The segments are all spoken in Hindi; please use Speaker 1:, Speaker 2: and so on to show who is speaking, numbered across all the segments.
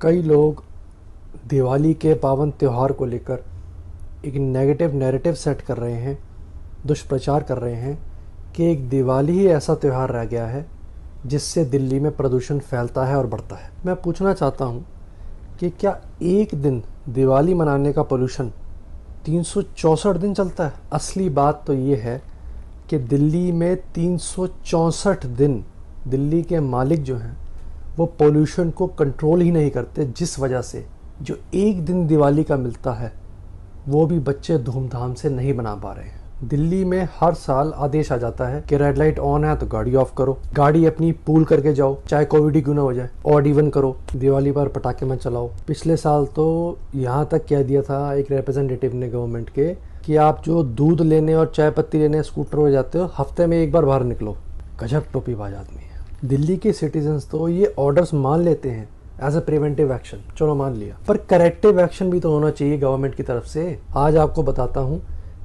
Speaker 1: कई लोग दिवाली के पावन त्यौहार को लेकर एक नेगेटिव नैरेटिव सेट कर रहे हैं, दुष्प्रचार कर रहे हैं कि एक दिवाली ही ऐसा त्यौहार रह गया है जिससे दिल्ली में प्रदूषण फैलता है और बढ़ता है। मैं पूछना चाहता हूँ कि क्या एक दिन दिवाली मनाने का पोल्यूशन 364 दिन चलता है? असली बात तो ये है कि दिल्ली में 364 दिन दिल्ली के मालिक जो हैं वो पोल्यूशन को कंट्रोल ही नहीं करते, जिस वजह से जो एक दिन दिवाली का मिलता है वो भी बच्चे धूमधाम से नहीं बना पा रहे हैं। दिल्ली में हर साल आदेश आ जाता है कि रेड लाइट ऑन है तो गाड़ी ऑफ करो, गाड़ी अपनी पूल करके जाओ, चाहे कोविड ही क्यों ना हो जाए, ऑड इवन करो, दिवाली पर पटाखे मत चलाओ। पिछले साल तो यहाँ तक कह दिया था एक रिप्रेजेंटेटिव ने गवर्नमेंट के कि आप जो दूध लेने और चाय पत्ती लेने स्कूटर हो जाते हो, हफ्ते में एक बार बाहर निकलो। गजब टोपीबाज आदमी है। दिल्ली के सिटीजन्स तो ये ऑर्डर्स मान लेते हैं एज ए प्रिवेंटिव एक्शन, चलो मान लिया, पर करेक्टिव एक्शन भी तो होना चाहिए गवर्नमेंट की तरफ से। आज आपको बताता हूँ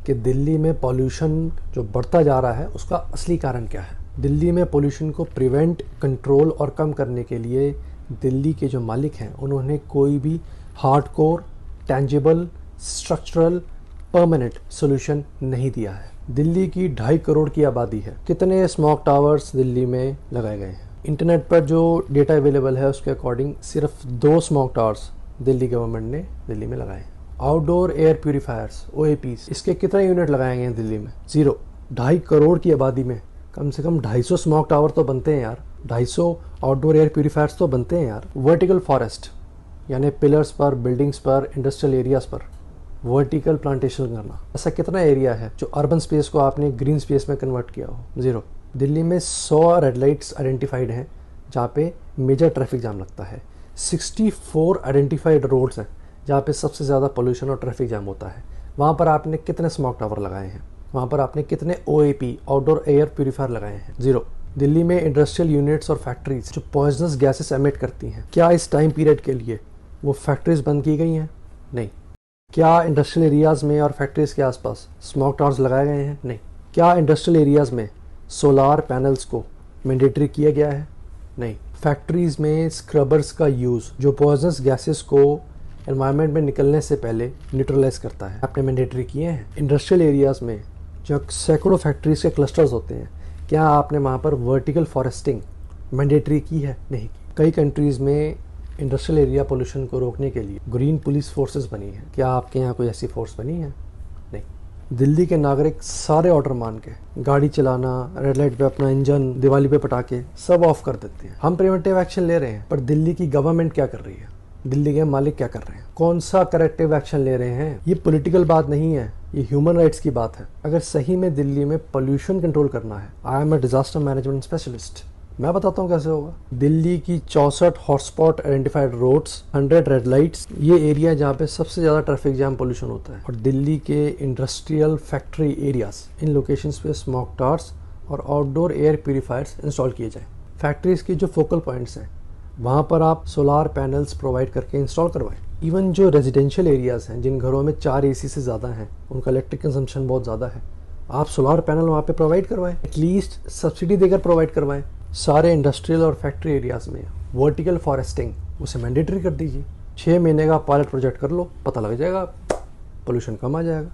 Speaker 1: कि दिल्ली में पॉल्यूशन जो बढ़ता जा रहा है उसका असली कारण क्या है। दिल्ली में पॉल्यूशन को प्रिवेंट, कंट्रोल और कम करने के लिए दिल्ली के जो मालिक हैं उन्होंने कोई भी hardcore, tangible, structural, permanent solution नहीं दिया है। दिल्ली की 2.5 करोड़ की आबादी है। कितने स्मोक टावर्स दिल्ली में लगाए गए हैं? इंटरनेट पर जो डेटा अवेलेबल है उसके अकॉर्डिंग सिर्फ 2 स्मोक टावर्स दिल्ली गवर्नमेंट ने दिल्ली में लगाए हैं। आउटडोर एयर प्यूरीफायर्स OAPs, इसके कितने यूनिट लगाए गए हैं दिल्ली में? 0। 2.5 करोड़ की आबादी में कम से कम 250 स्मोक टावर तो बनते हैं यार, 250 आउटडोर एयर प्यूरीफायर्स तो बनते हैं यार। वर्टिकल फॉरेस्ट यानी पिलर्स पर, बिल्डिंग्स पर, इंडस्ट्रियल एरियाज पर वर्टिकल प्लांटेशन करना, ऐसा कितना एरिया है जो अर्बन स्पेस को आपने ग्रीन स्पेस में कन्वर्ट किया हो? 0। दिल्ली में 100 रेड लाइट्स आइडेंटिफाइड हैं जहाँ पे मेजर ट्रैफिक जाम लगता है। 64 आइडेंटिफाइड रोड्स हैं जहाँ पे सबसे ज़्यादा पोल्यूशन और ट्रैफिक जाम होता है। वहाँ पर आपने कितने स्मोक टावर लगाए हैं? वहाँ पर आपने कितने OAP, आउटडोर एयर प्यूरीफायर लगाए हैं? 0। दिल्ली में इंडस्ट्रियल यूनिट्स और फैक्ट्रीज जो पॉइजनस गैसेस एमिट करती हैं, क्या इस टाइम पीरियड के लिए वो फैक्ट्रीज बंद की गई हैं? नहीं। क्या इंडस्ट्रियल एरियाज़ में और फैक्ट्रीज़ के आसपास स्मोक टावर्स लगाए गए हैं? नहीं। क्या इंडस्ट्रियल एरियाज़ में सोलार पैनल्स को मैंडेटरी किया गया है? नहीं। फैक्ट्रीज़ में स्क्रबर्स का यूज़ जो पॉइजनस गैसेस को एनवायरनमेंट में निकलने से पहले न्यूट्रलाइज करता है, आपने मैंडेटरी किए हैं? इंडस्ट्रियल एरियाज़ में जो सैकड़ों फैक्ट्रीज़ के क्लस्टर्स होते हैं, क्या आपने वहाँ पर वर्टिकल फॉरेस्टिंग मैंडेटरी की है? नहीं की। कई कंट्रीज़ में इंडस्ट्रियल एरिया पोल्यूशन को रोकने के लिए ग्रीन पुलिस फोर्सेस बनी है, क्या आपके यहाँ कोई ऐसी फोर्स बनी है? नहीं। दिल्ली के नागरिक सारे ऑर्डर मान के गाड़ी चलाना, रेड लाइट पे अपना इंजन, दिवाली पे पटाखे सब ऑफ कर देते हैं। हम प्रिवेंटिव एक्शन ले रहे हैं, पर दिल्ली की गवर्नमेंट क्या कर रही है? दिल्ली के मालिक क्या कर रहे हैं? कौन सा करेक्टिव एक्शन ले रहे हैं? ये पॉलिटिकल बात नहीं है, ये ह्यूमन राइट्स की बात है। अगर सही में दिल्ली में पोल्यूशन कंट्रोल करना है, I am a disaster management specialist, मैं बताता हूँ कैसे होगा। दिल्ली की 64 hotspot identified roads, 100 red lights, ये एरिया जहाँ पे सबसे ज़्यादा ट्रैफिक जाम पोल्यूशन होता है। और दिल्ली के इंडस्ट्रियल फैक्ट्री एरियाज, इन लोकेशंस पे स्मोक टावर्स और आउटडोर एयर प्यूरीफायर्स इंस्टॉल किए जाएँ। फैक्ट्रीज की जो फोकल पॉइंट्स हैं वहाँ पर आप सोलार पैनल्स प्रोवाइड करके इंस्टॉल करवाएं। इवन जो रेजिडेंशियल एरियाज़ हैं जिन घरों में 4 AC से ज़्यादा हैं, उनका इलेक्ट्रिक कंजम्पशन बहुत ज़्यादा है, आप सोलार पैनल वहाँ पे प्रोवाइड करवाएं, एटलीस्ट सब्सिडी देकर प्रोवाइड करवाएं। सारे इंडस्ट्रियल और फैक्ट्री एरियाज़ में वर्टिकल फॉरेस्टिंग उसे मैंडेटरी कर दीजिए। 6 महीने का पायलट प्रोजेक्ट कर लो, पता लग जाएगा, पोल्यूशन कम आ जाएगा।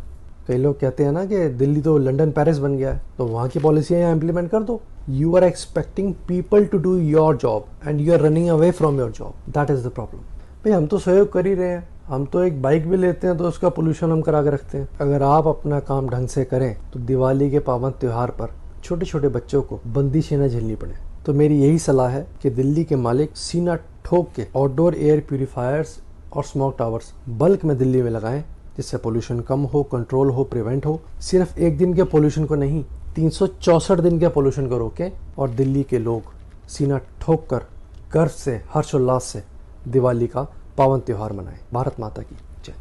Speaker 1: कई लोग कहते हैं ना कि दिल्ली तो लंदन पेरिस बन गया है, तो वहाँ की पॉलिसियाँ यहाँ इम्प्लीमेंट कर दो। You are expecting people to do your job and you are running away from your job, that is the problem. भाई हम तो सहयोग कर ही रहे हैं, हम तो एक बाइक भी लेते हैं तो उसका पोल्यूशन हम करा के रखते हैं। अगर आप अपना काम ढंग से करें तो दिवाली के पावन त्यौहार पर छोटे छोटे बच्चों को बंदिशें न झेलनी पड़े। तो मेरी यही सलाह है कि दिल्ली के मालिक सीना ठोक के आउटडोर एयर प्यूरीफायर्स और स्मोक टावर्स बल्क में दिल्ली में लगाएं, जिससे पोल्यूशन कम हो, कंट्रोल हो, प्रिवेंट हो। सिर्फ एक दिन के पोल्यूशन को नहीं, 364 दिन के पोल्यूशन को रोकें और दिल्ली के लोग सीना ठोक कर गर्व से, हर्षोल्लास से दिवाली का पावन त्यौहार मनाएं। भारत माता की जय।